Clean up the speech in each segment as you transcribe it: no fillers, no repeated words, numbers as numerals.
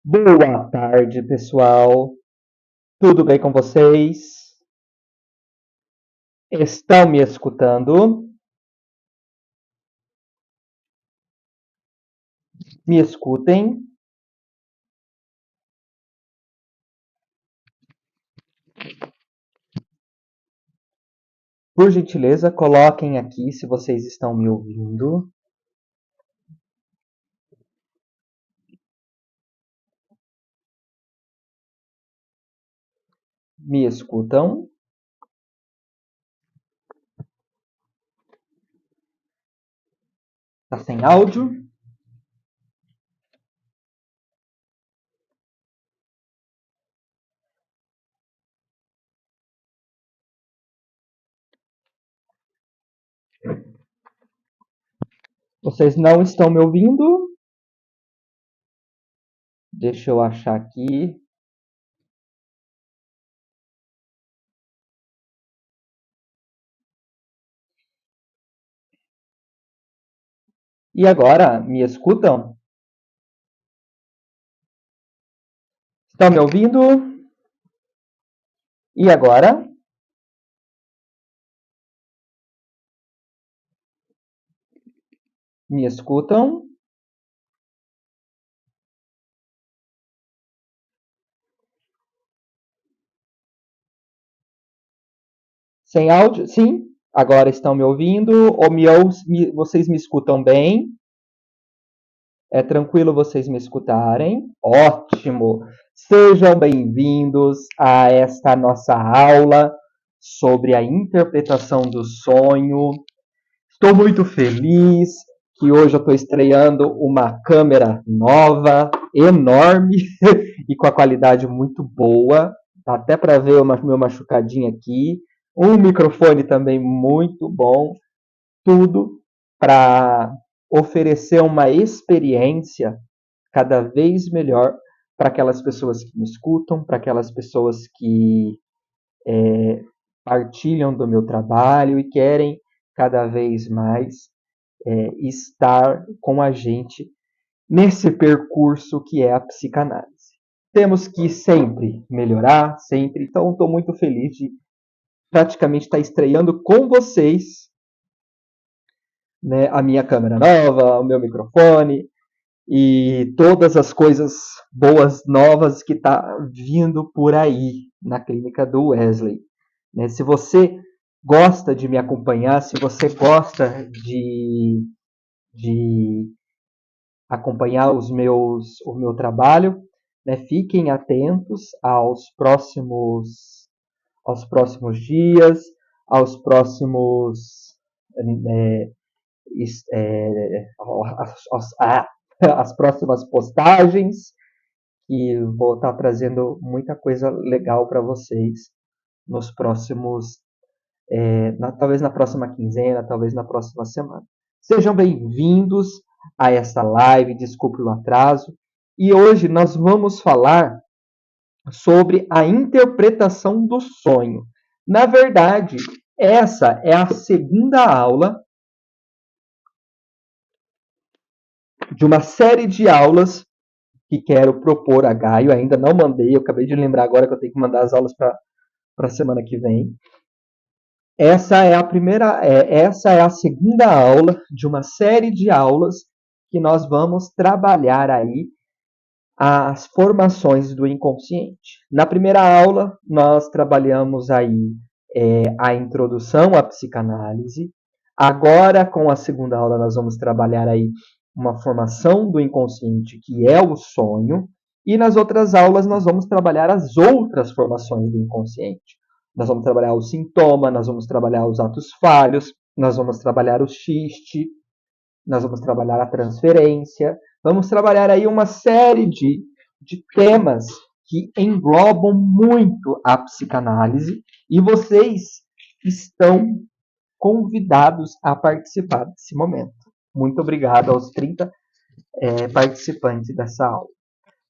Boa tarde, pessoal. Tudo bem com vocês? Estão me escutando? Me escutem. Por gentileza, coloquem aqui se vocês estão me ouvindo. Me escutam? Tá sem áudio? Vocês não estão me ouvindo? Deixa eu achar aqui. E agora, me escutam? Estão me ouvindo? E agora? Me escutam? Sem áudio? Sim. Agora estão me ouvindo? Vocês me escutam bem? É tranquilo vocês me escutarem? Ótimo! Sejam bem-vindos a esta nossa aula sobre a interpretação do sonho. Estou muito feliz que hoje eu estou estreando uma câmera nova, enorme e com a qualidade muito boa. Dá até para ver o meu machucadinho aqui. Um microfone também muito bom. Tudo para oferecer uma experiência cada vez melhor para aquelas pessoas que me escutam, para aquelas pessoas que partilham do meu trabalho e querem cada vez mais estar com a gente nesse percurso que é a psicanálise. Temos que sempre melhorar, sempre. Então, estou muito feliz de praticamente estar estreando com vocês, né, a minha câmera nova, o meu microfone e todas as coisas boas novas que tá vindo por aí na clínica do Wesley. Né? Se você gosta de me acompanhar, se você gosta de acompanhar o meu trabalho, né, fiquem atentos aos próximos dias, aos próximos as próximas postagens e vou estar trazendo muita coisa legal para vocês nos próximos, talvez na próxima quinzena, talvez na próxima semana. Sejam bem-vindos a esta live, desculpe o atraso. E hoje nós vamos falar sobre a interpretação do sonho. Na verdade, essa é a segunda aula de uma série de aulas que quero propor a Gaio. Ainda não mandei, eu acabei de lembrar agora que eu tenho que mandar as aulas para a semana que vem. Essa é a segunda aula de uma série de aulas que nós vamos trabalhar aí as formações do inconsciente. Na primeira aula, nós trabalhamos aí a introdução à psicanálise. Agora, com a segunda aula, nós vamos trabalhar aí uma formação do inconsciente, que é o sonho. E nas outras aulas, nós vamos trabalhar as outras formações do inconsciente. Nós vamos trabalhar o sintoma, nós vamos trabalhar os atos falhos, nós vamos trabalhar o xiste, nós vamos trabalhar a transferência, vamos trabalhar aí uma série de temas que englobam muito a psicanálise e vocês estão convidados a participar desse momento. Muito obrigado aos 30 participantes dessa aula.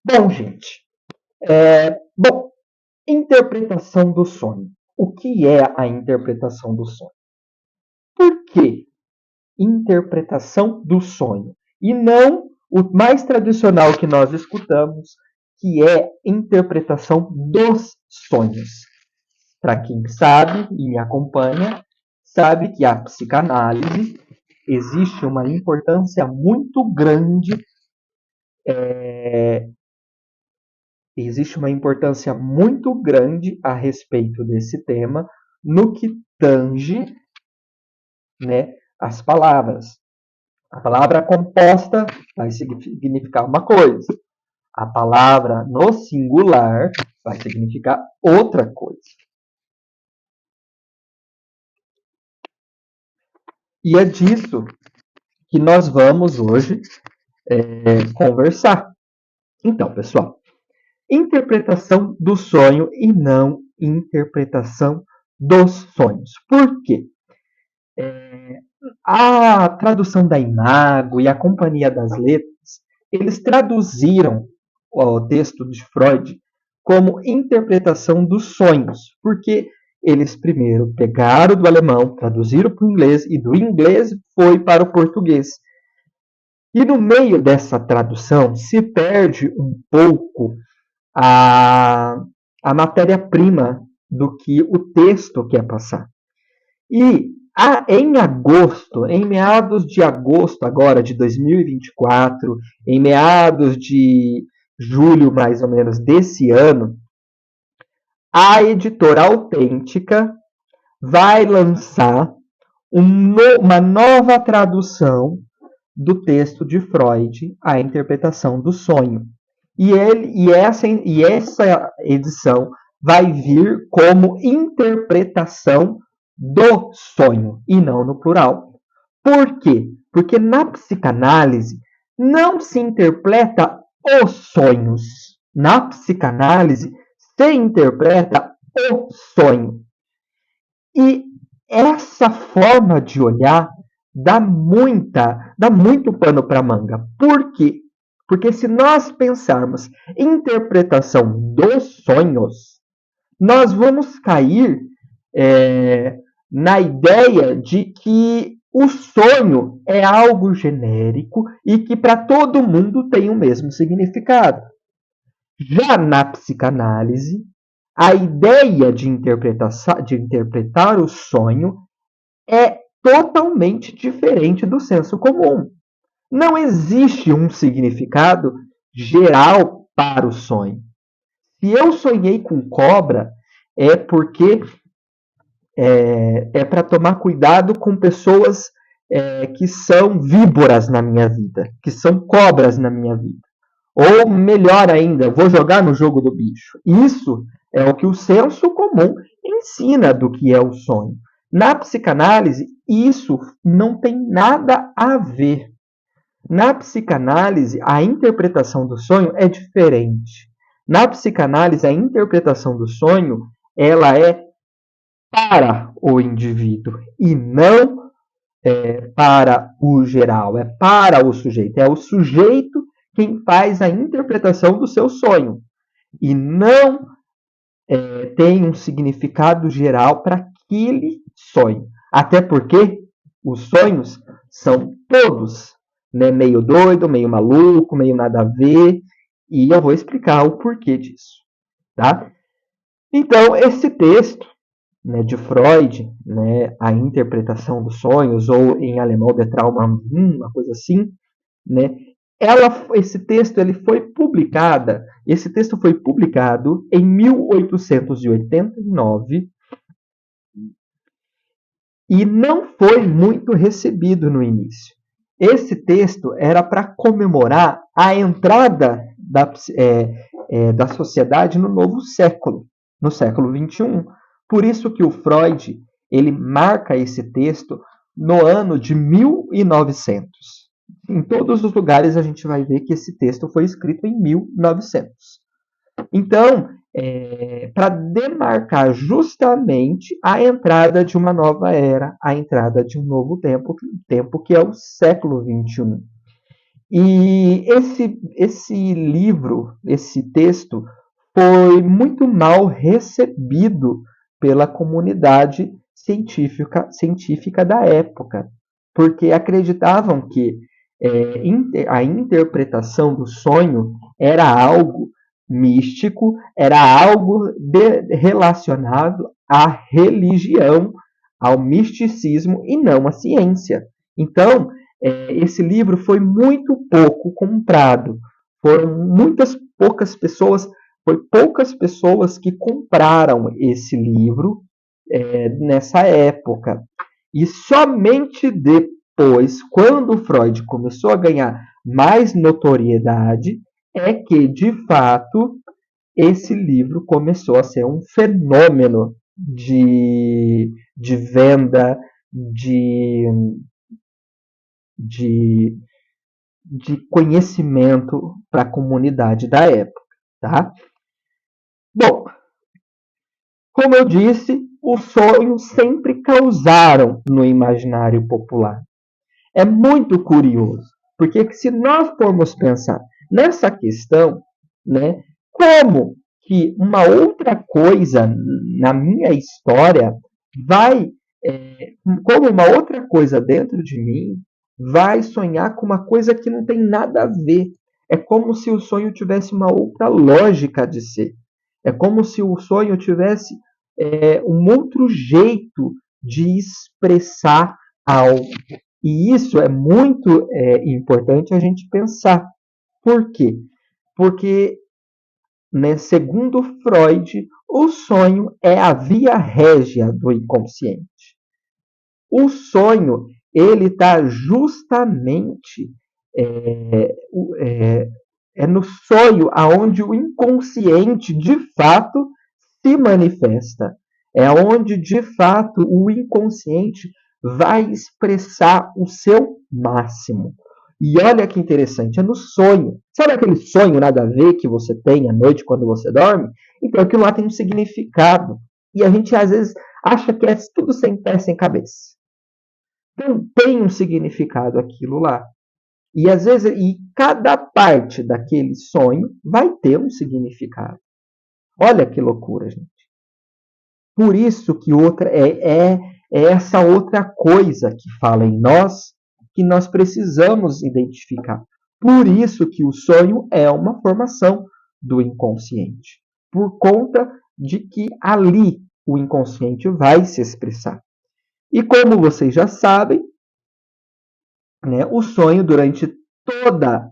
Bom, gente, interpretação do sonho. O que é a interpretação do sonho? Por que interpretação do sonho? E não o mais tradicional que nós escutamos, que é interpretação dos sonhos. Para quem sabe e me acompanha, sabe que a psicanálise existe uma importância muito grande, a respeito desse tema no que tange, né, as palavras. A palavra composta vai significar uma coisa. A palavra no singular vai significar outra coisa. E é disso que nós vamos hoje conversar. Então, pessoal, interpretação do sonho e não interpretação dos sonhos. Por quê? A tradução da Imago e a Companhia das Letras, eles traduziram o texto de Freud como interpretação dos sonhos, porque eles primeiro pegaram do alemão, traduziram para o inglês, e do inglês foi para o português. E no meio dessa tradução se perde um pouco a matéria-prima do que o texto quer passar. E em meados de agosto agora de 2024, em meados de julho mais ou menos desse ano, a editora Autêntica vai lançar uma nova tradução do texto de Freud, A Interpretação do Sonho. E essa edição vai vir como interpretação do sonho, e não no plural. Por quê? Porque na psicanálise não se interpreta os sonhos. Na psicanálise se interpreta o sonho. E essa forma de olhar dá muito pano para manga. Por quê? Porque se nós pensarmos em interpretação dos sonhos, nós vamos cair na ideia de que o sonho é algo genérico e que para todo mundo tem o mesmo significado. Já na psicanálise, a ideia de interpretar o sonho é totalmente diferente do senso comum. Não existe um significado geral para o sonho. Se eu sonhei com cobra, é porque é para tomar cuidado com pessoas que são víboras na minha vida, que são cobras na minha vida. Ou melhor ainda, vou jogar no jogo do bicho. Isso é o que o senso comum ensina do que é o sonho. Na psicanálise, isso não tem nada a ver. Na psicanálise, a interpretação do sonho é diferente. Na psicanálise, a interpretação do sonho, ela é para o indivíduo e não para o geral, é para o sujeito. É o sujeito quem faz a interpretação do seu sonho e não tem um significado geral para aquele sonho. Até porque os sonhos são todos, né, meio doido, meio maluco, meio nada a ver, e eu vou explicar o porquê disso. Tá? Então, esse texto, né, de Freud, né, a interpretação dos sonhos, ou em alemão, Der Traum, uma coisa assim, né, esse texto foi publicado em 1889 e não foi muito recebido no início. Esse texto era para comemorar a entrada da sociedade no novo século, no século XXI. Por isso que o Freud ele marca esse texto no ano de 1900. Em todos os lugares a gente vai ver que esse texto foi escrito em 1900. Então, para demarcar justamente a entrada de uma nova era, a entrada de um novo tempo que é o século XXI. E esse livro, esse texto, foi muito mal recebido pela comunidade científica da época, porque acreditavam que a interpretação do sonho era algo místico era algo relacionado à religião, ao misticismo e não à ciência. Então, esse livro foi muito pouco comprado. Foram poucas pessoas que compraram esse livro nessa época. E somente depois, quando Freud começou a ganhar mais notoriedade, é que, de fato, esse livro começou a ser um fenômeno de venda, de conhecimento para a comunidade da época. Tá? Bom, como eu disse, os sonhos sempre causaram no imaginário popular. É muito curioso, porque se nós formos pensar nessa questão, né, como que uma outra coisa na minha história como uma outra coisa dentro de mim vai sonhar com uma coisa que não tem nada a ver. É como se o sonho tivesse uma outra lógica de ser. É como se o sonho tivesse um outro jeito de expressar algo. E isso é muito importante a gente pensar. Por quê? Porque, né, segundo Freud, o sonho é a via régia do inconsciente. O sonho, ele está justamente no sonho aonde o inconsciente, de fato, se manifesta. É onde, de fato, o inconsciente vai expressar o seu máximo. E olha que interessante, é no sonho. Sabe aquele sonho nada a ver que você tem à noite quando você dorme? Então aquilo lá tem um significado. E a gente às vezes acha que é tudo sem pé, sem cabeça. Então tem um significado aquilo lá. E às vezes, cada parte daquele sonho vai ter um significado. Olha que loucura, gente. Por isso que é essa outra coisa que fala em nós, que nós precisamos identificar. Por isso que o sonho é uma formação do inconsciente. Por conta de que ali o inconsciente vai se expressar. E como vocês já sabem, né, o sonho durante toda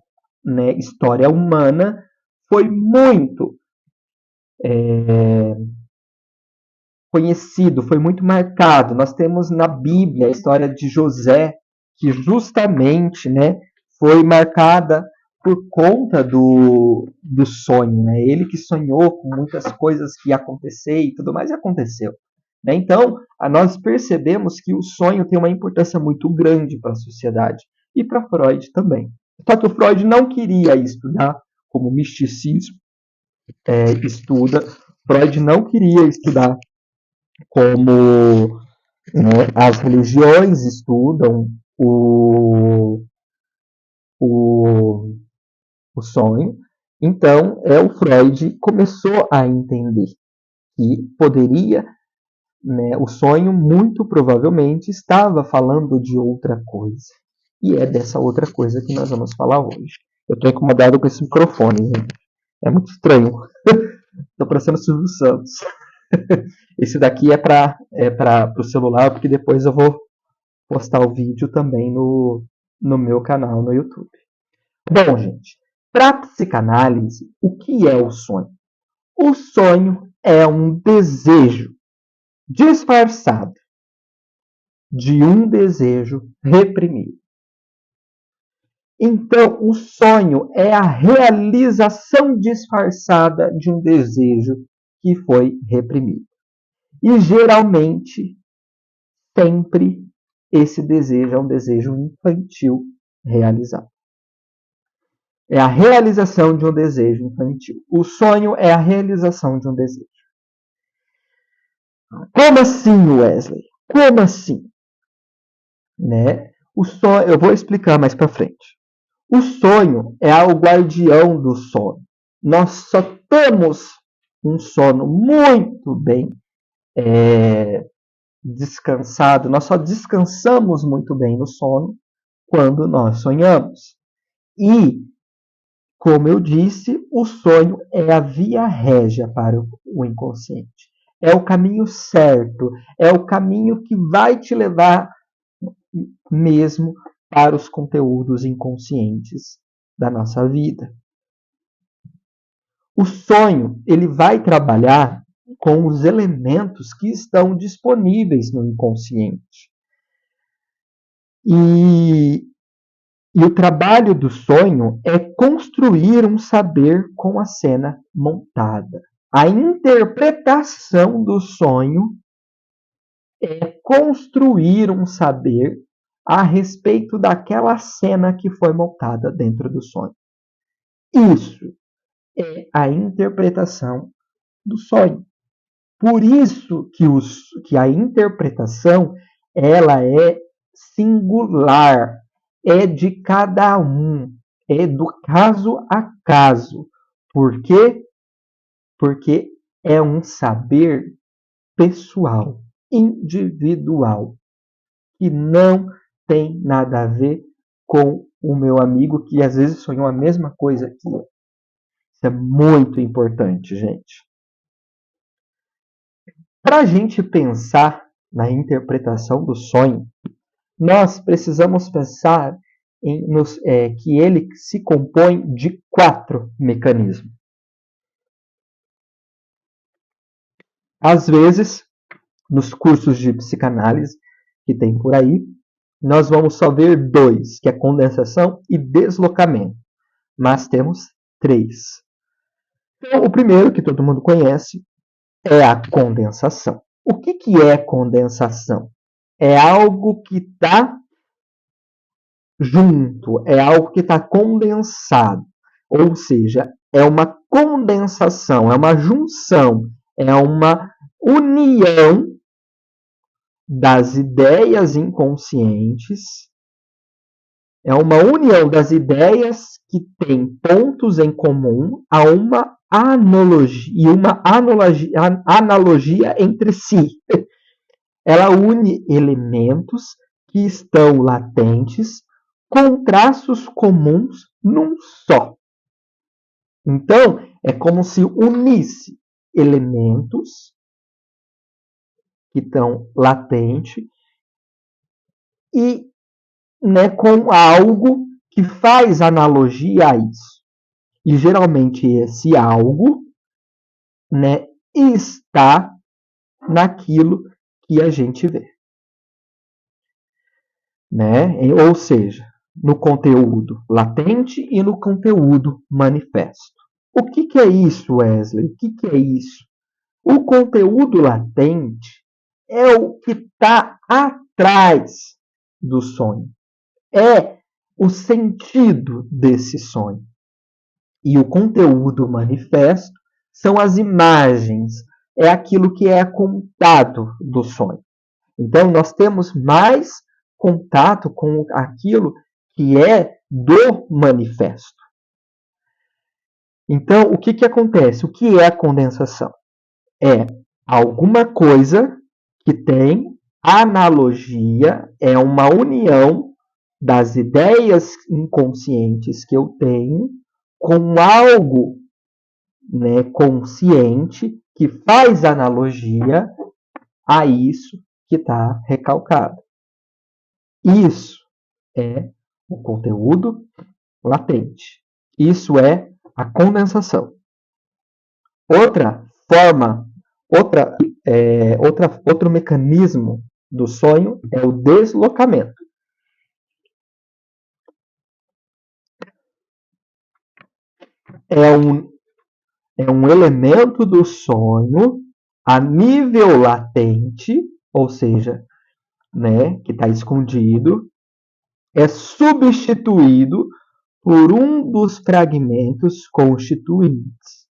a história humana foi muito conhecido, foi muito marcado. Nós temos na Bíblia a história de José, que justamente foi marcada por conta do sonho. Né? Ele que sonhou com muitas coisas que ia acontecer e tudo mais, e aconteceu. Né? Então, nós percebemos que o sonho tem uma importância muito grande para a sociedade e para Freud também. Só que o Freud não queria estudar como misticismo estuda. Freud não queria estudar como as religiões estudam o sonho. Então, o Freud começou a entender que poderia, o sonho muito provavelmente estava falando de outra coisa. E é dessa outra coisa que nós vamos falar hoje. Eu estou incomodado com esse microfone, gente. É muito estranho. Estou parecendo Silvio Santos. Esse daqui é para o celular, porque depois eu vou postar o vídeo também no meu canal no YouTube. Bom, gente, para a psicanálise, o que é o sonho? O sonho é um desejo disfarçado de um desejo reprimido. Então, o sonho é a realização disfarçada de um desejo que foi reprimido. E geralmente, sempre, esse desejo é um desejo infantil realizado. É a realização de um desejo infantil. O sonho é a realização de um desejo. Como assim, Wesley? Como assim? O sonho, eu vou explicar mais para frente. O sonho é o guardião do sono. Nós só temos um sono muito bem descansado, nós só descansamos muito bem no sono quando nós sonhamos. E como eu disse, o sonho é a via régia para o inconsciente. É o caminho certo, é o caminho que vai te levar mesmo para os conteúdos inconscientes da nossa vida. O sonho, ele vai trabalhar com os elementos que estão disponíveis no inconsciente. E o trabalho do sonho é construir um saber com a cena montada. A interpretação do sonho é construir um saber a respeito daquela cena que foi montada dentro do sonho. Isso é a interpretação do sonho. Por isso que a interpretação ela é singular, é de cada um, é do caso a caso. Por quê? Porque é um saber pessoal, individual, que não tem nada a ver com o meu amigo que às vezes sonhou a mesma coisa que eu. Isso é muito importante, gente. Para a gente pensar na interpretação do sonho, nós precisamos pensar que ele se compõe de 4 mecanismos. Às vezes, nos cursos de psicanálise que tem por aí, nós vamos só ver 2, que é condensação e deslocamento. Mas temos 3. Então, o primeiro, que todo mundo conhece, é a condensação. O que é condensação? É algo que está junto, é algo que está condensado. Ou seja, é uma condensação, é uma junção, é uma união das ideias inconscientes, é uma união das ideias que têm pontos em comum a uma analogia entre si. Ela une elementos que estão latentes com traços comuns num só. Então, é como se unisse elementos que estão latentes e com algo que faz analogia a isso. E geralmente esse algo está naquilo que a gente vê. Ou seja, no conteúdo latente e no conteúdo manifesto. O que é isso, Wesley? O que é isso? O conteúdo latente é o que está atrás do sonho. É o sentido desse sonho. E o conteúdo manifesto são as imagens, é aquilo que é contado do sonho. Então, nós temos mais contato com aquilo que é do manifesto. Então, o que acontece? O que é a condensação? É alguma coisa que tem analogia, é uma união das ideias inconscientes que eu tenho com algo consciente que faz analogia a isso que está recalcado. Isso é o conteúdo latente. Isso é a condensação. Outro mecanismo do sonho é o deslocamento. É um elemento do sonho a nível latente, ou seja, que está escondido, é substituído por um dos fragmentos constituintes.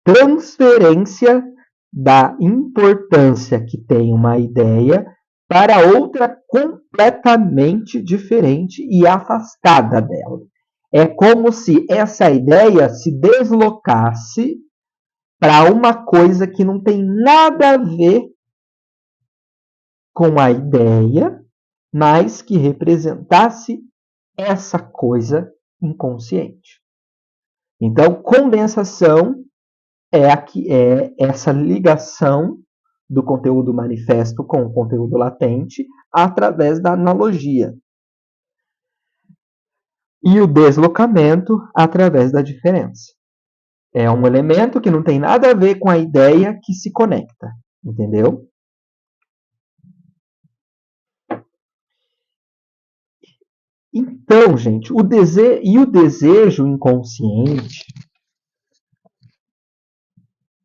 Transferência da importância que tem uma ideia para outra completamente diferente e afastada dela. É como se essa ideia se deslocasse para uma coisa que não tem nada a ver com a ideia, mas que representasse essa coisa inconsciente. Então, condensação é essa ligação do conteúdo manifesto com o conteúdo latente através da analogia. E o deslocamento através da diferença. É um elemento que não tem nada a ver com a ideia que se conecta, entendeu? Então, gente, o desejo inconsciente,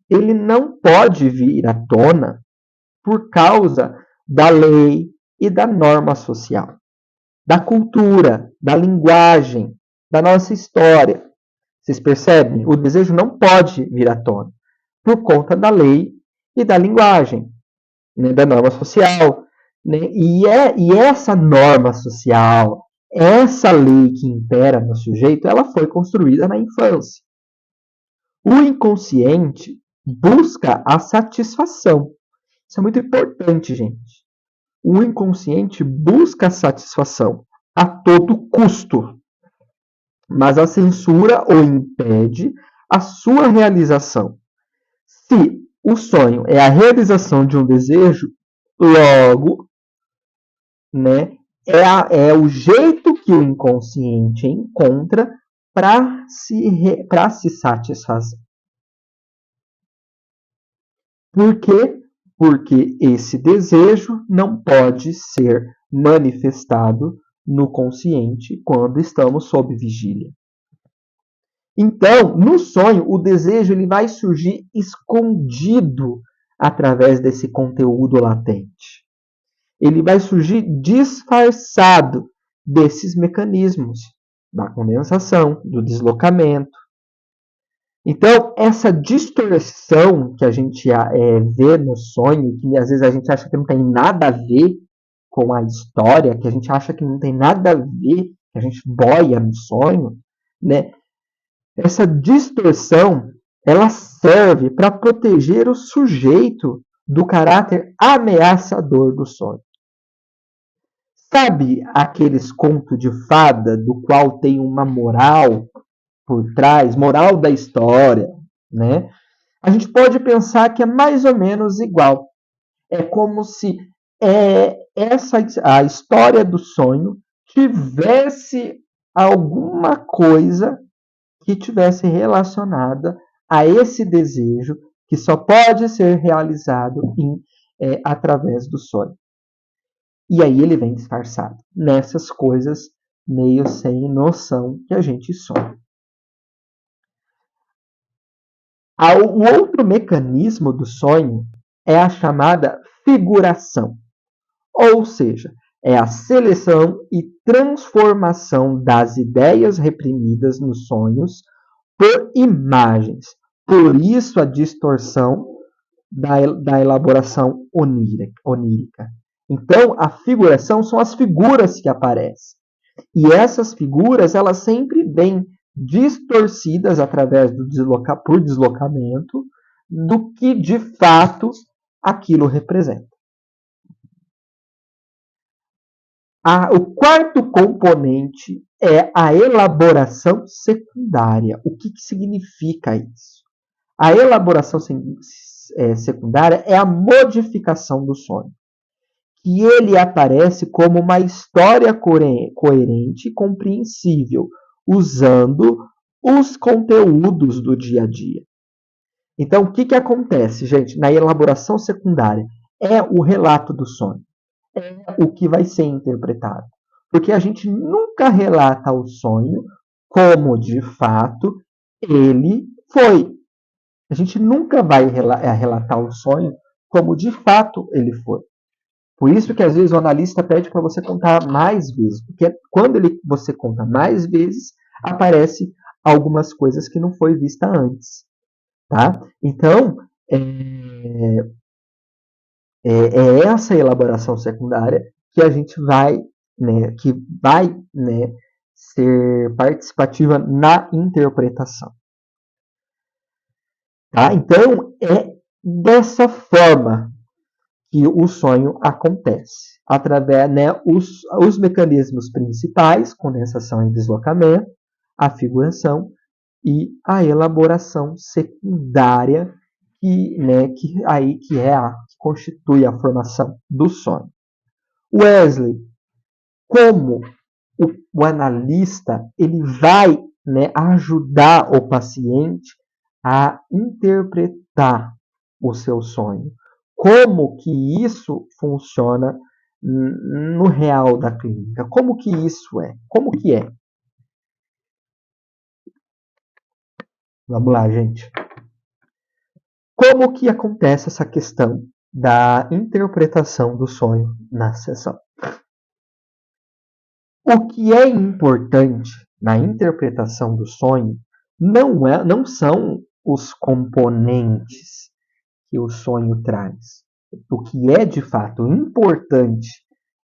ele não pode vir à tona por causa da lei e da norma social, da cultura, da linguagem, da nossa história. Vocês percebem? O desejo não pode vir à tona por conta da lei e da linguagem, né, da norma social. Né? E essa norma social, essa lei que impera no sujeito, ela foi construída na infância. O inconsciente busca a satisfação. Isso é muito importante, gente. O inconsciente busca a satisfação a todo custo, mas a censura o impede a sua realização. Se o sonho é a realização de um desejo, logo, né, é o jeito que o inconsciente encontra para se satisfazer. Por quê? Porque esse desejo não pode ser manifestado no consciente quando estamos sob vigília. Então, no sonho, o desejo ele vai surgir escondido através desse conteúdo latente. Ele vai surgir disfarçado desses mecanismos da condensação, do deslocamento. Então, essa distorção que a gente vê no sonho, que às vezes a gente acha que não tem nada a ver com a história, que a gente acha que não tem nada a ver, que a gente boia no sonho, né? Essa distorção, ela serve para proteger o sujeito do caráter ameaçador do sonho. Sabe aqueles contos de fada do qual tem uma moral por trás, moral da história, né? A gente pode pensar que é mais ou menos igual. É como se a história do sonho tivesse alguma coisa que tivesse relacionada a esse desejo que só pode ser realizado através do sonho. E aí ele vem disfarçado nessas coisas meio sem noção que a gente sonha. O outro mecanismo do sonho é a chamada figuração, ou seja, é a seleção e transformação das ideias reprimidas nos sonhos por imagens. Por isso a distorção da elaboração onírica. Então, a figuração são as figuras que aparecem. E essas figuras, elas sempre vêm distorcidas através por deslocamento do que de fato aquilo representa. O quarto componente é a elaboração secundária. O que significa isso? A elaboração secundária é a modificação do sonho. Que ele aparece como uma história coerente e compreensível, usando os conteúdos do dia a dia. Então, o que acontece, gente, na elaboração secundária? É o relato do sonho. É o que vai ser interpretado. Porque a gente nunca relata o sonho como, de fato, ele foi. A gente nunca vai relatar o sonho como, de fato, ele foi. Por isso que, às vezes, o analista pede para você contar mais vezes. Porque quando você conta mais vezes, aparece algumas coisas que não foi vista antes. Tá? Então, é essa elaboração secundária que a gente vai ser participativa na interpretação. Tá? Então, é dessa forma que o sonho acontece, através os mecanismos principais, condensação e deslocamento, a figuração e a elaboração secundária que constitui a formação do sonho. Wesley, como o analista ele vai, ajudar o paciente a interpretar o seu sonho? Como que isso funciona no real da clínica? Como que isso é? Como que é? Vamos lá, gente. Como que acontece essa questão da interpretação do sonho na sessão? O que é importante na interpretação do sonho não são os componentes que o sonho traz. O que é de fato importante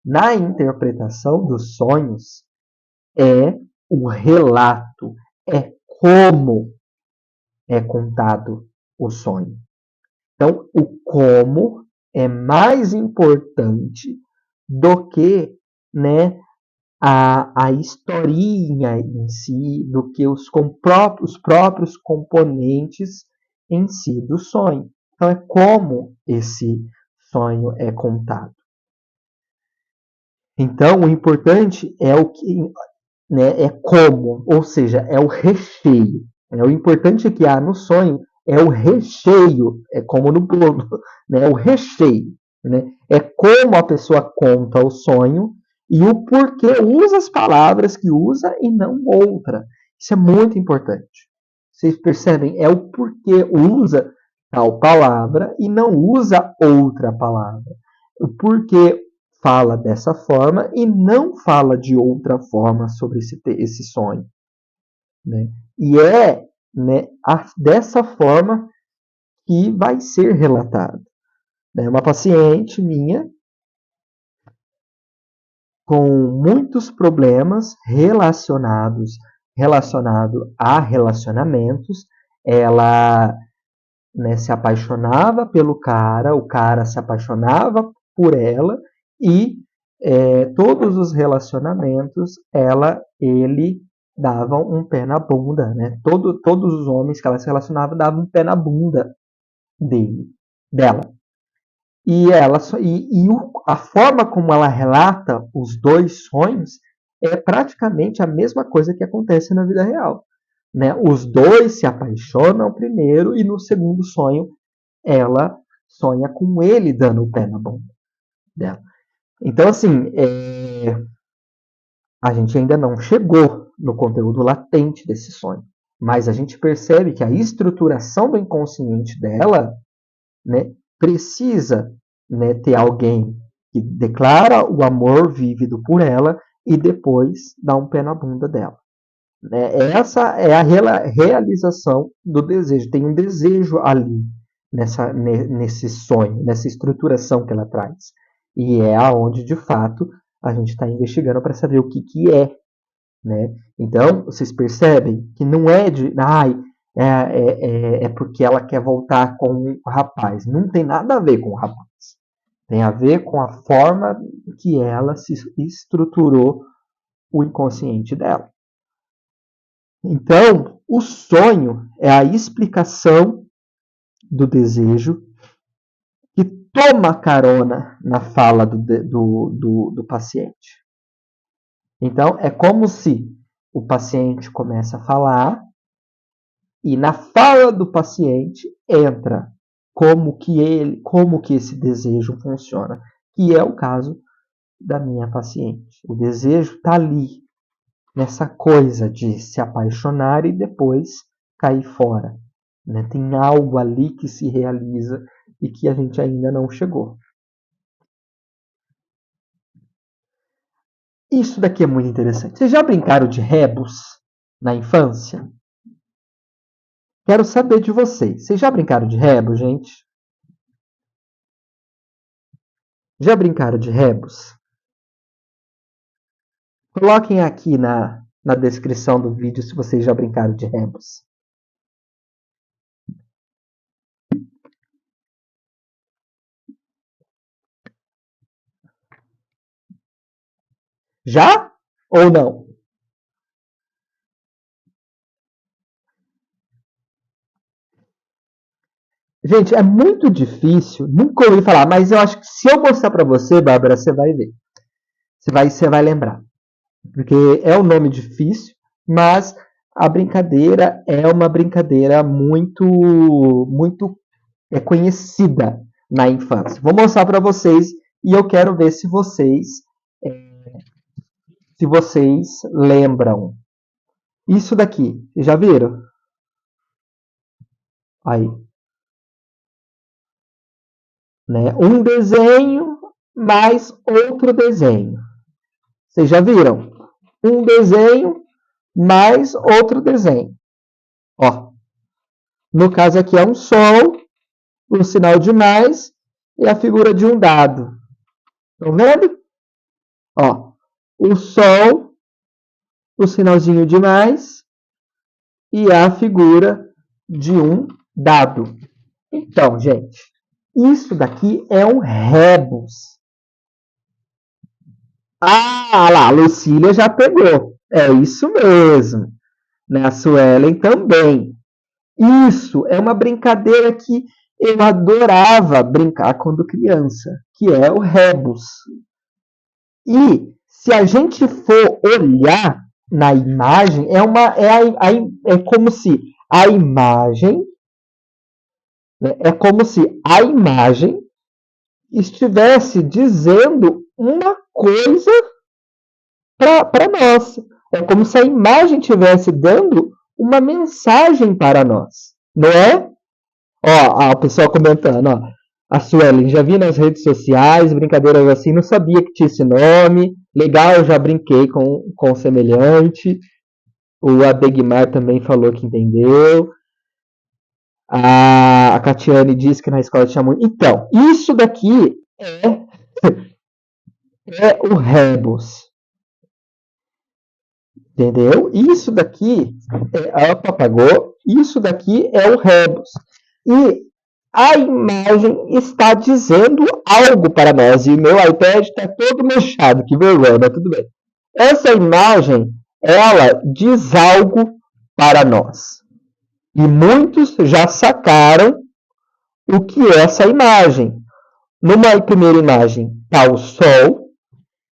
na interpretação dos sonhos é o relato, é como é contado o sonho. Então, o como é mais importante do que, a historinha em si, do que os próprios componentes em si do sonho. Então, é como esse sonho é contado. Então, o importante é o que, é como, ou seja, é o recheio. O importante que há no sonho é o recheio, é como no bolo, o recheio. É como a pessoa conta o sonho e o porquê usa as palavras que usa e não outra. Isso é muito importante. Vocês percebem? É o porquê usa tal palavra e não usa outra palavra. O porquê fala dessa forma e não fala de outra forma sobre esse sonho. E é dessa forma que vai ser relatado. Uma paciente minha com muitos problemas relacionado a relacionamentos, ela se apaixonava pelo cara, o cara se apaixonava por ela e todos os relacionamentos ele dava um pé na bunda, todos os homens que ela se relacionava davam um pé na bunda dela. A forma como ela relata os dois sonhos é praticamente a mesma coisa que acontece na vida real. Os dois se apaixonam primeiro e no segundo sonho ela sonha com ele dando o pé na bunda dela. Então, assim, a gente ainda não chegou no conteúdo latente desse sonho, mas a gente percebe que a estruturação do inconsciente dela, precisa, ter alguém que declara o amor vívido por ela e depois dá um pé na bunda dela. Essa é a realização do desejo. Tem um desejo ali nesse sonho, nessa estruturação que ela traz. E é aonde, de fato, a gente está investigando para saber o que é. Então, vocês percebem que não é de... é porque ela quer voltar com o rapaz. Não tem nada a ver com o rapaz. Tem a ver com a forma que ela se estruturou o inconsciente dela. Então, o sonho é a explicação do desejo que toma carona na fala do paciente. Então, é como se o paciente começa a falar e na fala do paciente entra como que esse desejo funciona, que é o caso da minha paciente. O desejo está ali, nessa coisa de se apaixonar e depois cair fora. Tem algo ali que se realiza e que a gente ainda não chegou. Isso daqui é muito interessante. Vocês já brincaram de rebus na infância? Quero saber de vocês. Vocês já brincaram de rebus, gente? Já brincaram de rebus? Coloquem aqui na descrição do vídeo se vocês já brincaram de rebus. Já ou não? Gente, é muito difícil, nunca ouvi falar, mas eu acho que se eu mostrar para você, Bárbara, você vai ver. Você vai lembrar. Porque é um nome difícil, mas a brincadeira é uma brincadeira muito conhecida na infância. Vou mostrar para vocês e eu quero ver se vocês lembram. Isso daqui, vocês já viram? Aí, né? Um desenho mais outro desenho. Vocês já viram? Um desenho mais outro desenho. Ó, no caso aqui é um sol, um sinal de mais e a figura de um dado. Estão vendo? Ó, o sol, o sinalzinho de mais e a figura de um dado. Então, gente, isso daqui é um rebus. Ah lá, a Lucília já pegou. É isso mesmo. Né? A Suelen também. Isso é uma brincadeira que eu adorava brincar quando criança, que é o rebus. E se a gente for olhar na imagem, é como se a imagem, né, é como se a imagem estivesse dizendo uma coisa para nós. É como se a imagem estivesse dando uma mensagem para nós, não é? Ó, a pessoa comentando, ó. A Suelen, já vi nas redes sociais, brincadeiras assim, não sabia que tinha esse nome. Legal, eu já brinquei com semelhante. O Adegmar também falou que entendeu. A Catiane disse que na escola tinha muito. Então, isso daqui é o rebus. Entendeu? Isso daqui, ela apagou, isso daqui é o rebus. E a imagem está dizendo algo para nós. E meu iPad está todo manchado, que vergonha, mas tudo bem. Essa imagem, ela diz algo para nós. E muitos já sacaram o que é essa imagem. Numa primeira imagem está o Sol,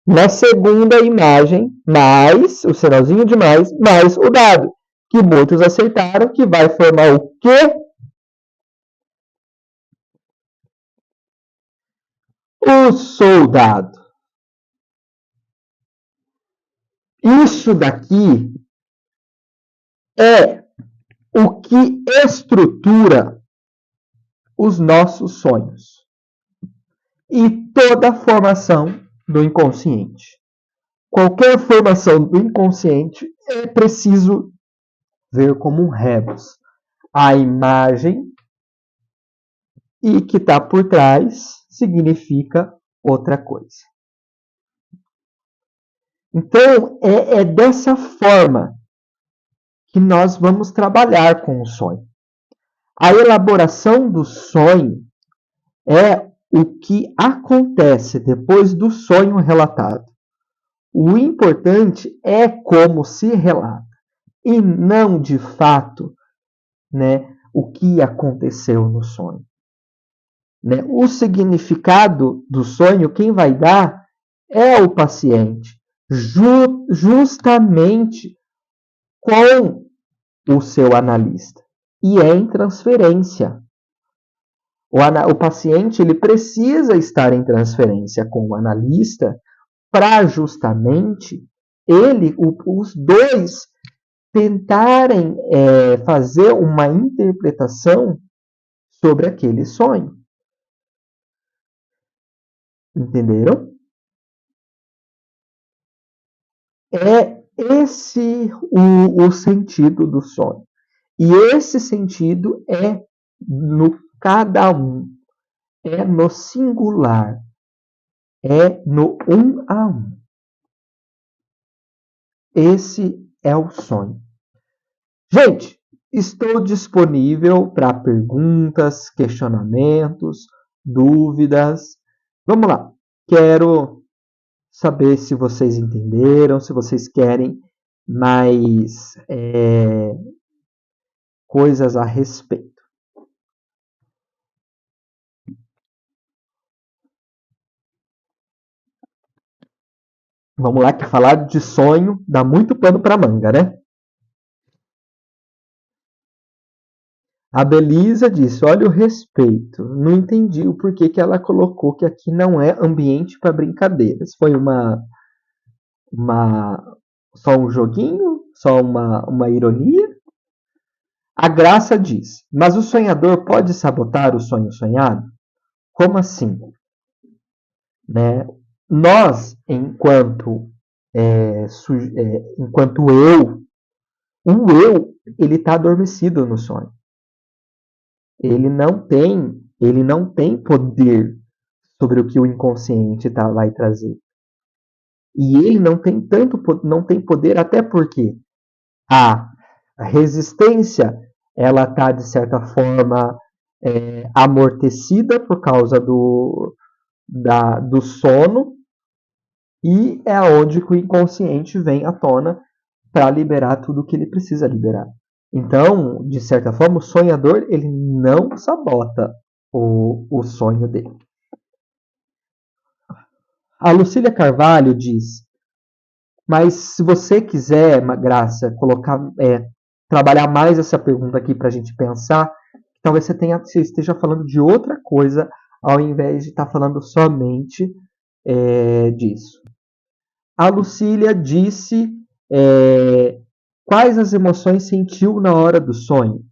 na segunda imagem, mais o sinalzinho de mais o dado, que muitos acertaram, que vai formar o quê? O soldado. Isso daqui é o que estrutura os nossos sonhos e toda a formação do inconsciente. Qualquer formação do inconsciente é preciso ver como um rebus. A imagem e que está por trás significa outra coisa. Então, é dessa forma que nós vamos trabalhar com o sonho. A elaboração do sonho é o que acontece depois do sonho relatado. O importante é como se relata e não de fato, né, o que aconteceu no sonho. Né? O significado do sonho, quem vai dar é o paciente, justamente com o seu analista. E é em transferência. O paciente ele precisa estar em transferência com o analista para justamente os dois tentarem fazer uma interpretação sobre aquele sonho. Entenderam? É esse o sentido do sonho. E esse sentido é no cada um, é no singular, é no um a um. Esse é o sonho. Gente, estou disponível para perguntas, questionamentos, dúvidas. Vamos lá. Quero saber se vocês entenderam, se vocês querem mais coisas a respeito. Vamos lá, que falar de sonho dá muito pano para manga, né? A Belisa disse: olha o respeito. Não entendi o porquê que ela colocou que aqui não é ambiente para brincadeiras. Foi uma só um joguinho? Só uma ironia? A Graça diz: mas o sonhador pode sabotar o sonho sonhado? Como assim? Né? Nós, enquanto eu, o eu, ele está adormecido no sonho. Ele não tem poder sobre o que o inconsciente vai trazer. E ele não tem poder até porque a resistência ela está de certa forma amortecida por causa do sono e é onde que o inconsciente vem à tona para liberar tudo o que ele precisa liberar. Então, de certa forma, o sonhador ele não sabota o sonho dele. A Lucília Carvalho diz: mas se você quiser, Graça, trabalhar mais essa pergunta aqui para a gente pensar, talvez você esteja falando de outra coisa ao invés de estar falando somente disso. A Lucília disse quais as emoções sentiu na hora do sonho.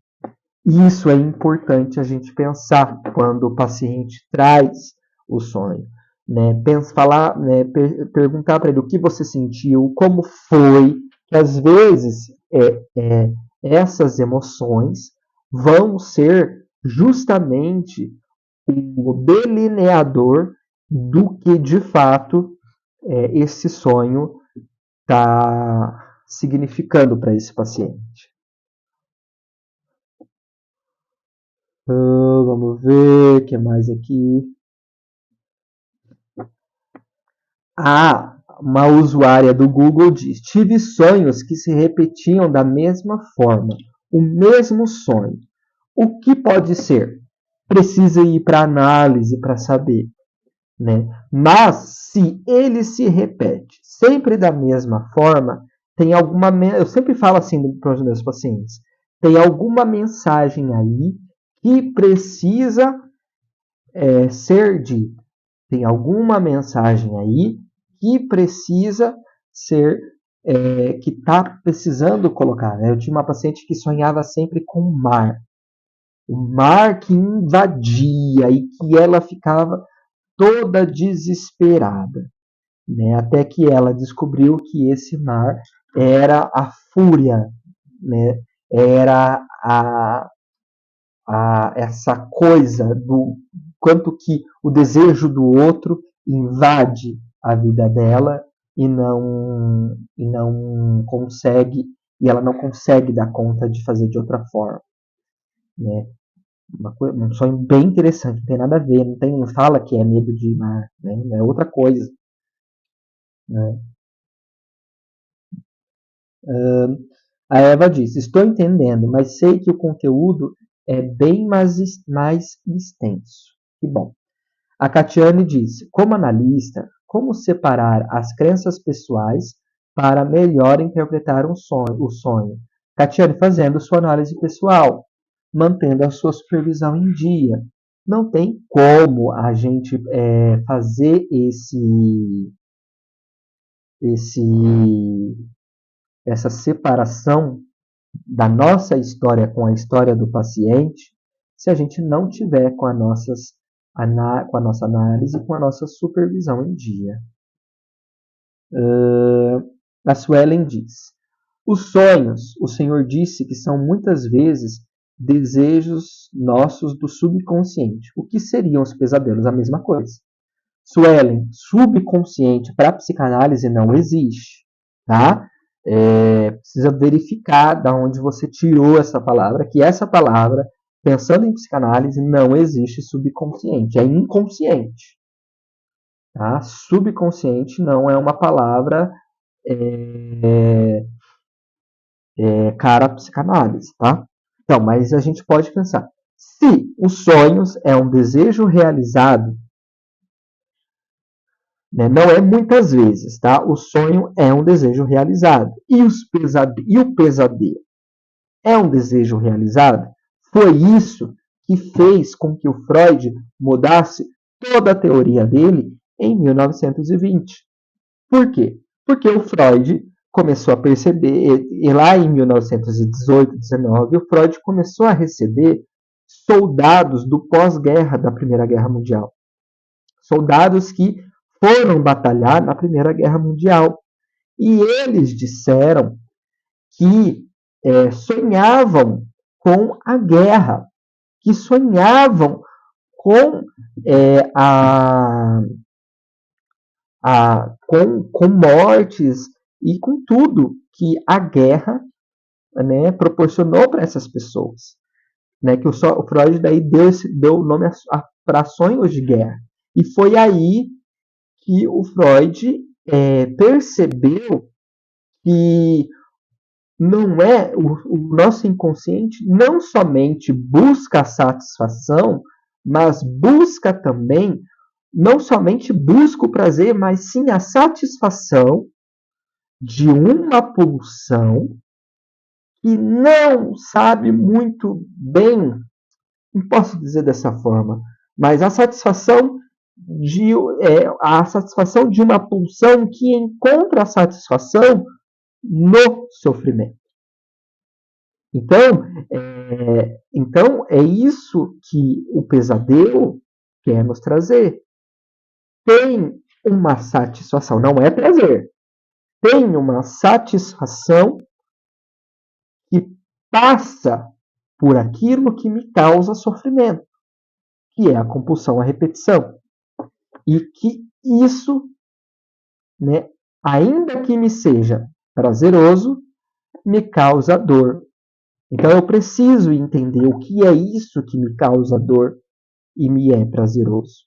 Isso é importante a gente pensar quando o paciente traz o sonho. Né? Perguntar para ele o que você sentiu, como foi, que às vezes essas emoções vão ser justamente o delineador do que de fato esse sonho está significando para esse paciente. Vamos ver o que mais aqui. Uma usuária do Google diz: tive sonhos que se repetiam da mesma forma, o mesmo sonho. O que pode ser? Precisa ir para análise para saber. Né? Mas se ele se repete sempre da mesma forma, tem alguma. Eu sempre falo assim para os meus pacientes: tem alguma mensagem aí que precisa ser dita. Tem alguma mensagem aí que precisa ser, que está precisando colocar. Né? Eu tinha uma paciente que sonhava sempre com o mar que invadia e que ela ficava toda desesperada. Né? Até que ela descobriu que esse mar era a fúria, né? Era essa coisa do quanto que o desejo do outro invade a vida dela e não consegue e ela não consegue dar conta de fazer de outra forma, né? Um sonho bem interessante, não tem nada a ver, não fala que é medo de mar, né? É outra coisa, né? A Eva diz: estou entendendo, mas sei que o conteúdo é bem mais extenso. Que bom. A Catiane disse: como analista, como separar as crenças pessoais para melhor interpretar o sonho? Catiane, fazendo sua análise pessoal, mantendo a sua supervisão em dia. Não tem como a gente fazer esse, essa separação da nossa história com a história do paciente se a gente não tiver com com a nossa análise, com a nossa supervisão em dia. A Suelen diz: os sonhos, o Senhor disse que são muitas vezes desejos nossos do subconsciente. O que seriam os pesadelos? A mesma coisa. Suelen, subconsciente para a psicanálise não existe, tá? Precisa verificar da onde você tirou essa palavra, que essa palavra, pensando em psicanálise, não existe subconsciente, é inconsciente. Tá? Subconsciente não é uma palavra cara à psicanálise, tá? Então, mas a gente pode pensar, se os sonhos é um desejo realizado, né? Não é muitas vezes, tá? O sonho é um desejo realizado. E o pesadelo é um desejo realizado? Foi isso que fez com que o Freud mudasse toda a teoria dele em 1920. Por quê? Porque o Freud começou a perceber, e lá em 1918, 19, o Freud começou a receber soldados do pós-guerra da Primeira Guerra Mundial. Soldados que foram batalhar na Primeira Guerra Mundial. E eles disseram que sonhavam com a guerra, que sonhavam com com mortes e com tudo que a guerra, né, proporcionou para essas pessoas. Né, que o Freud daí deu nome para sonhos de guerra. E foi aí que o Freud percebeu que não é o nosso inconsciente não somente busca a satisfação, mas busca também, não somente busca o prazer, mas sim a satisfação de uma pulsão que não sabe muito bem, não posso dizer dessa forma, mas a satisfação de uma pulsão que encontra a satisfação no sofrimento. Então é isso que o pesadelo quer nos trazer. Tem uma satisfação, não é prazer, tem uma satisfação que passa por aquilo que me causa sofrimento, que é a compulsão à repetição. E que isso, né, ainda que me seja prazeroso, me causa dor. Então eu preciso entender o que é isso que me causa dor e me é prazeroso.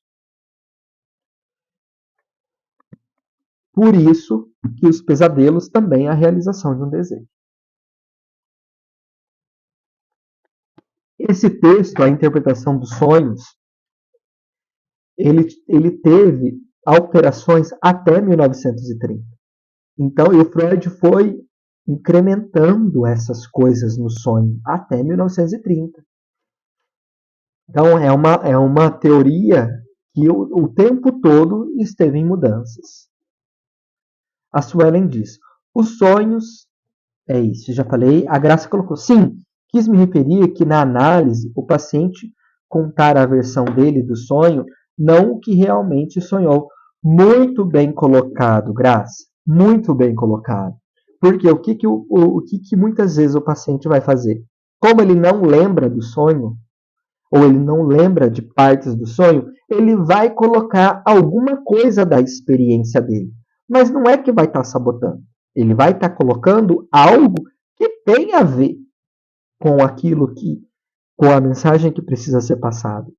Por isso que os pesadelos também é a realização de um desejo. Esse texto, a interpretação dos sonhos, ele teve alterações até 1930. Então, o Freud foi incrementando essas coisas no sonho até 1930. Então, é uma teoria que o tempo todo esteve em mudanças. A Suelen diz, os sonhos, é isso, já falei, a Graça colocou, sim, quis me referir que na análise o paciente contar a versão dele do sonho, não o que realmente sonhou. Muito bem colocado, Graça, muito bem colocado. Porque o que muitas vezes o paciente vai fazer? Como ele não lembra do sonho, ou ele não lembra de partes do sonho, ele vai colocar alguma coisa da experiência dele. Mas não é que vai estar sabotando. Ele vai estar colocando algo que tem a ver com aquilo com a mensagem que precisa ser passada.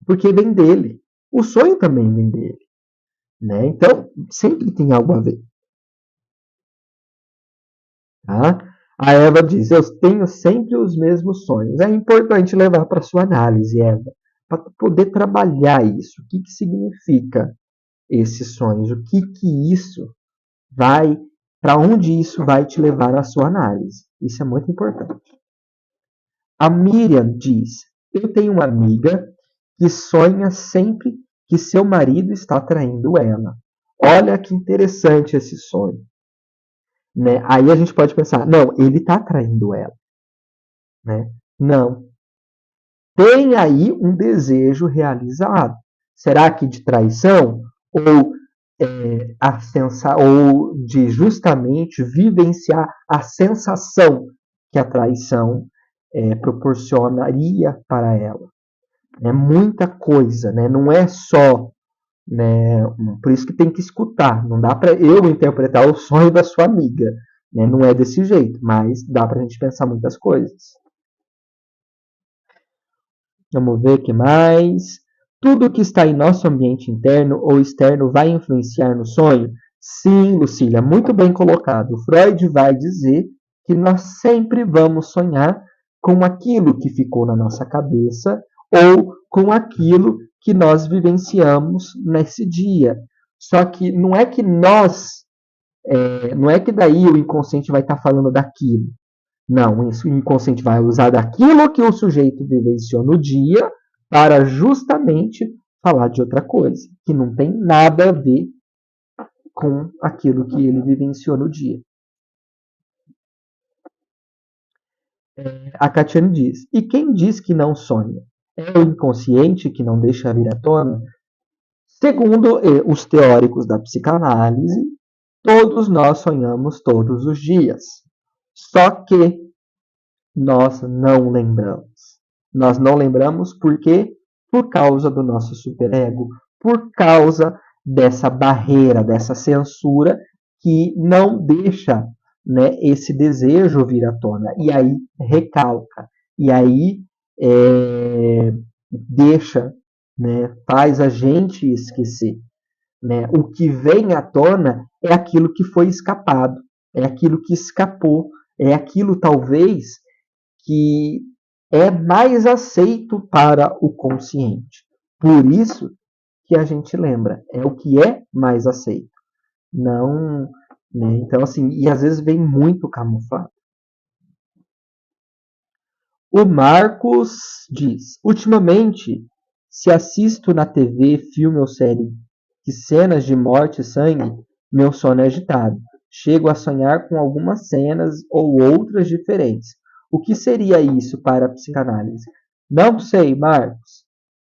Porque vem dele. O sonho também vem dele. Né? Então, sempre tem algo a ver. Tá? A Eva diz, eu tenho sempre os mesmos sonhos. É importante levar para sua análise, Eva, para poder trabalhar isso. O que significa esses sonhos? O que isso vai, para onde isso vai te levar na sua análise? Isso é muito importante. A Miriam diz, eu tenho uma amiga que sonha sempre que seu marido está traindo ela. Olha que interessante esse sonho. Né? Aí a gente pode pensar, não, ele está traindo ela. Né? Não. Tem aí um desejo realizado. Será que de traição? Ou, ou de justamente vivenciar a sensação que a traição proporcionaria para ela? É muita coisa, né? Não é só... Né? Por isso que tem que escutar. Não dá para eu interpretar o sonho da sua amiga. Né? Não é desse jeito, mas dá para a gente pensar muitas coisas. Vamos ver o que mais. Tudo que está em nosso ambiente interno ou externo vai influenciar no sonho? Sim, Lucília, muito bem colocado. Freud vai dizer que nós sempre vamos sonhar com aquilo que ficou na nossa cabeça ou com aquilo que nós vivenciamos nesse dia. Só que não é que não é que daí o inconsciente vai estar falando daquilo. Não, o inconsciente vai usar daquilo que o sujeito vivenciou no dia para justamente falar de outra coisa, que não tem nada a ver com aquilo que ele vivenciou no dia. A Catiane diz: e quem diz que não sonha? É o inconsciente que não deixa vir à tona? Segundo os teóricos da psicanálise, todos nós sonhamos todos os dias. Só que nós não lembramos. Nós não lembramos por quê? Por causa do nosso superego, por causa dessa barreira, dessa censura que não deixa, né, esse desejo vir à tona. E aí recalca. E aí deixa, né, faz a gente esquecer. Né? O que vem à tona é aquilo que foi escapado, é aquilo que escapou, é aquilo talvez que é mais aceito para o consciente. Por isso que a gente lembra, é o que é mais aceito. Não, né? Então assim, e às vezes vem muito camuflado. O Marcos diz: ultimamente, se assisto na TV, filme ou série que cenas de morte e sangue, meu sono é agitado. Chego a sonhar com algumas cenas ou outras diferentes. O que seria isso para a psicanálise? Não sei, Marcos.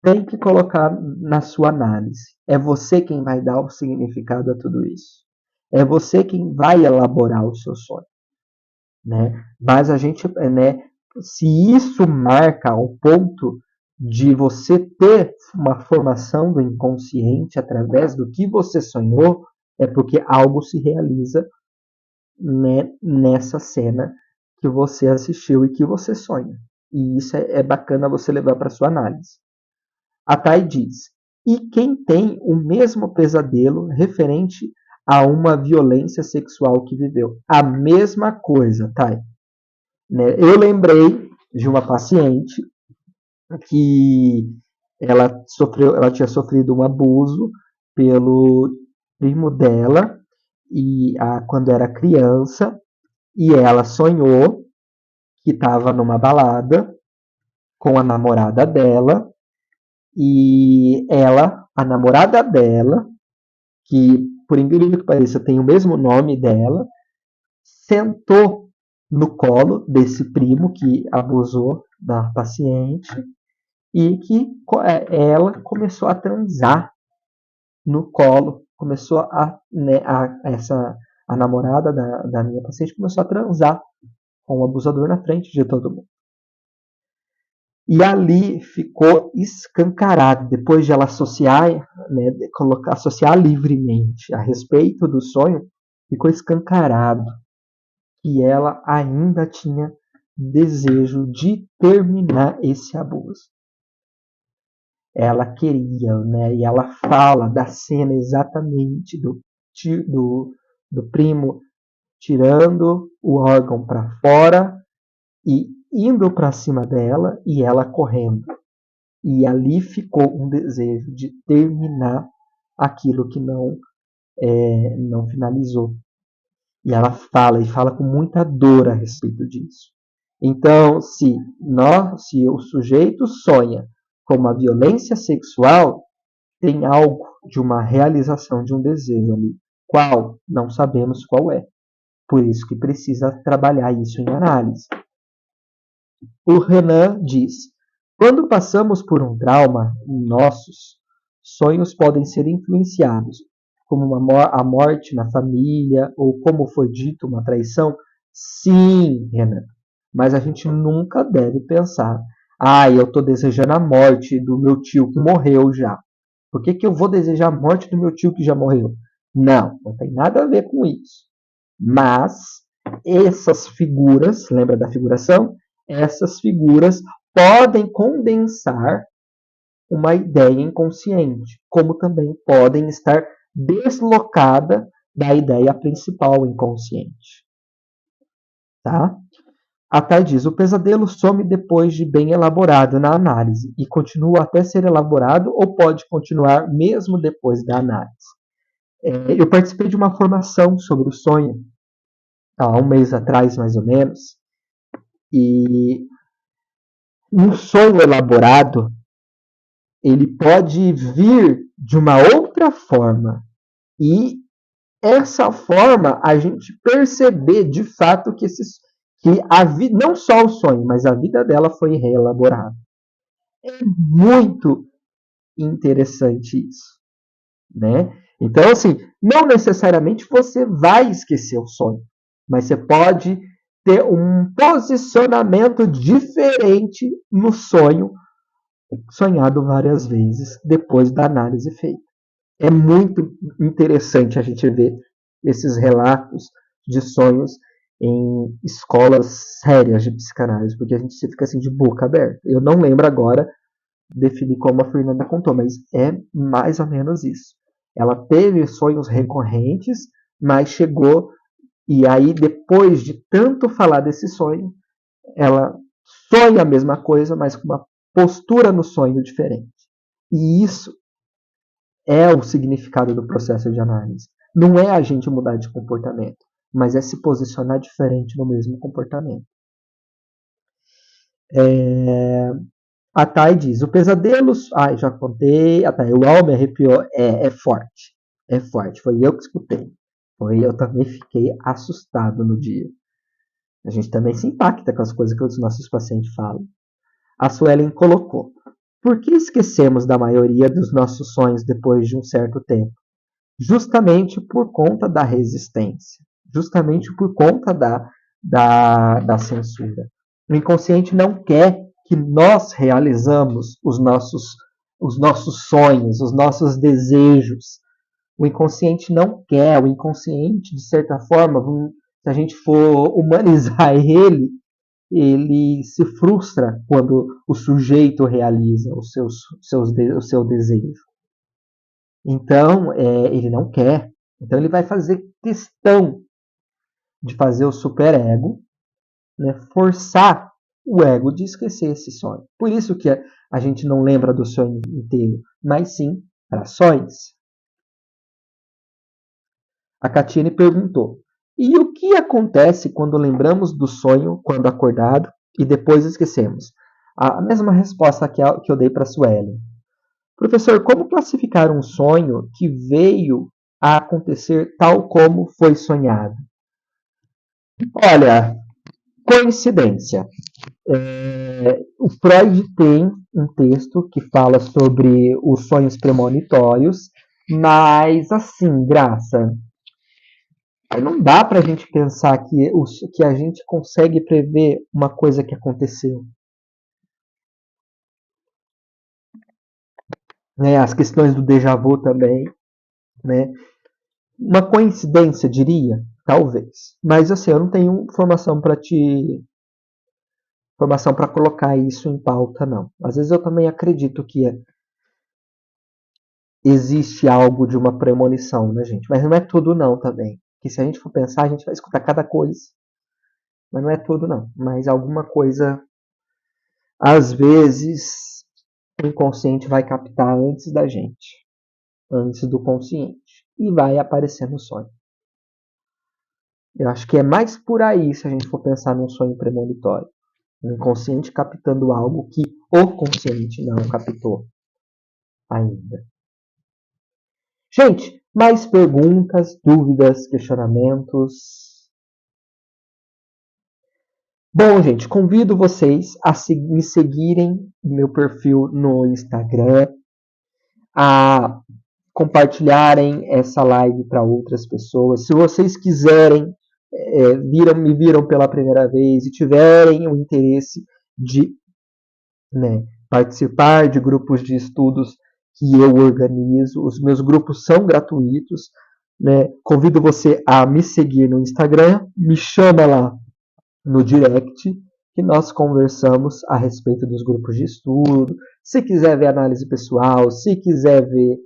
Tem que colocar na sua análise. É você quem vai dar o significado a tudo isso. É você quem vai elaborar o seu sonho. Né? Mas a gente, né, se isso marca o ponto de você ter uma formação do inconsciente através do que você sonhou, é porque algo se realiza, né, nessa cena que você assistiu e que você sonha. E isso é bacana você levar para sua análise. A Thay diz: e quem tem o mesmo pesadelo referente a uma violência sexual que viveu? A mesma coisa, Thay. Né? Eu lembrei de uma paciente que ela tinha sofrido um abuso pelo primo dela quando era criança, e ela sonhou que estava numa balada com a namorada dela, e a namorada dela, que por incrível que pareça tem o mesmo nome dela, sentou no colo desse primo que abusou da paciente e que ela começou a transar no colo, começou né, a namorada da minha paciente começou a transar com o abusador na frente de todo mundo. E ali ficou escancarado, depois de ela associar, né, associar livremente a respeito do sonho, ficou escancarado que ela ainda tinha desejo de terminar esse abuso. Ela queria, né? E ela fala da cena exatamente do primo tirando o órgão para fora e indo para cima dela e ela correndo. E ali ficou um desejo de terminar aquilo que não finalizou. E ela fala com muita dor a respeito disso. Então, se o sujeito sonha com uma violência sexual, tem algo de uma realização de um desejo ali. Qual? Não sabemos qual é. Por isso que precisa trabalhar isso em análise. O Renan diz: quando passamos por um trauma, nossos sonhos podem ser influenciados, como a morte na família, ou como foi dito, uma traição? Sim, Renan. Mas a gente nunca deve pensar: eu estou desejando a morte do meu tio que morreu já. Por que eu vou desejar a morte do meu tio que já morreu? Não tem nada a ver com isso. Mas essas figuras, lembra da figuração? Essas figuras podem condensar uma ideia inconsciente, como também podem estar deslocada da ideia principal inconsciente. Tá? A Thay diz: o pesadelo some depois de bem elaborado na análise e continua até ser elaborado ou pode continuar mesmo depois da análise. Eu participei de uma formação sobre o sonho, há um mês atrás, mais ou menos, e um sonho elaborado, ele pode vir de uma outra forma, e essa forma a gente perceber de fato que a vida, não só o sonho, mas a vida dela foi reelaborada. É muito interessante isso, né? Então, assim, não necessariamente você vai esquecer o sonho, mas você pode ter um posicionamento diferente no sonho, sonhado várias vezes depois da análise feita. É muito interessante a gente ver esses relatos de sonhos em escolas sérias de psicanálise, porque a gente fica assim de boca aberta. Eu não lembro agora definir como a Fernanda contou, mas é mais ou menos isso. Ela teve sonhos recorrentes, mas chegou e aí depois de tanto falar desse sonho, ela sonha a mesma coisa, mas com uma postura no sonho diferente. E isso é o significado do processo de análise. Não é a gente mudar de comportamento, mas é se posicionar diferente no mesmo comportamento. A Thay diz, o pesadelo... Ai, já contei. A Thay, o me arrepiou. É forte. É forte. Foi eu que escutei. Eu também fiquei assustado no dia. A gente também se impacta com as coisas que os nossos pacientes falam. A Suelen colocou, por que esquecemos da maioria dos nossos sonhos depois de um certo tempo? Justamente por conta da resistência, justamente por conta da censura. O inconsciente não quer que nós realizamos os nossos sonhos, os nossos desejos. O inconsciente não quer, o inconsciente, de certa forma, se a gente for humanizar ele se frustra quando o sujeito realiza o seu desejo. Então, ele não quer. Então, ele vai fazer questão de fazer o superego, né, forçar o ego de esquecer esse sonho. Por isso que a gente não lembra do sonho inteiro, mas sim frações. A Catine perguntou, e o que acontece quando lembramos do sonho quando acordado e depois esquecemos? A mesma resposta que eu dei para a Suelen. Professor, como classificar um sonho que veio a acontecer tal como foi sonhado? Olha, coincidência. O Freud tem um texto que fala sobre os sonhos premonitórios, mas assim, Graça, não dá para a gente pensar que a gente consegue prever uma coisa que aconteceu. Né? As questões do déjà vu também, né? Uma coincidência, diria? Talvez. Mas assim, eu não tenho informação para colocar isso em pauta, não. Às vezes eu também acredito que existe algo de uma premonição, né, gente? Mas não é tudo não também. Que se a gente for pensar, a gente vai escutar cada coisa. Mas não é tudo não. Mas alguma coisa, às vezes, o inconsciente vai captar antes da gente. Antes do consciente. E vai aparecer no sonho. Eu acho que é mais por aí se a gente for pensar num sonho premonitório. O inconsciente captando algo que o consciente não captou ainda. Gente, mais perguntas, dúvidas, questionamentos? Bom, gente, convido vocês a me seguirem no meu perfil no Instagram, a compartilharem essa live para outras pessoas. Se vocês quiserem, me viram pela primeira vez e tiverem o interesse de, né, participar de grupos de estudos que eu organizo, os meus grupos são gratuitos, né? Convido você a me seguir no Instagram, me chama lá no direct que nós conversamos a respeito dos grupos de estudo. Se quiser ver análise pessoal, se quiser ver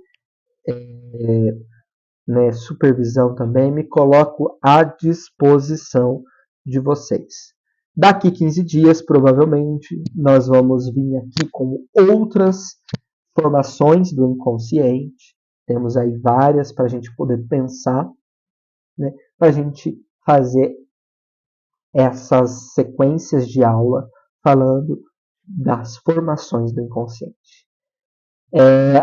né, supervisão também, me coloco à disposição de vocês. Daqui 15 dias, provavelmente, nós vamos vir aqui com outras formações do inconsciente, Temos aí várias para a gente poder pensar, né, para a gente fazer essas sequências de aula falando das formações do inconsciente.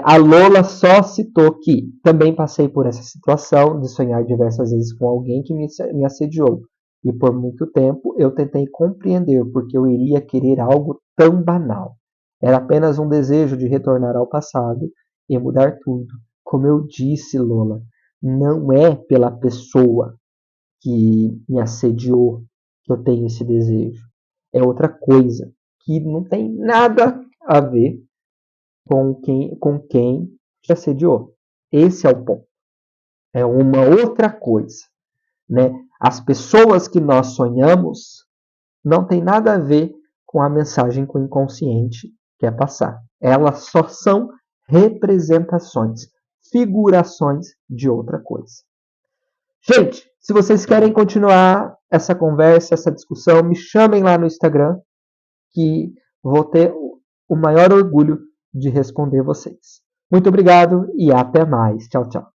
A Lola só citou que também passei por essa situação de sonhar diversas vezes com alguém que me assediou. E por muito tempo eu tentei compreender porque eu iria querer algo tão banal. Era apenas um desejo de retornar ao passado e mudar tudo. Como eu disse, Lola, não é pela pessoa que me assediou que eu tenho esse desejo. É outra coisa que não tem nada a ver com quem te assediou. Esse é o ponto. É uma outra coisa, né? As pessoas que nós sonhamos não tem nada a ver com a mensagem que o inconsciente quer passar. Elas só são representações, figurações de outra coisa. Gente, se vocês querem continuar essa conversa, essa discussão, me chamem lá no Instagram, que vou ter o maior orgulho de responder vocês. Muito obrigado e até mais. Tchau, tchau.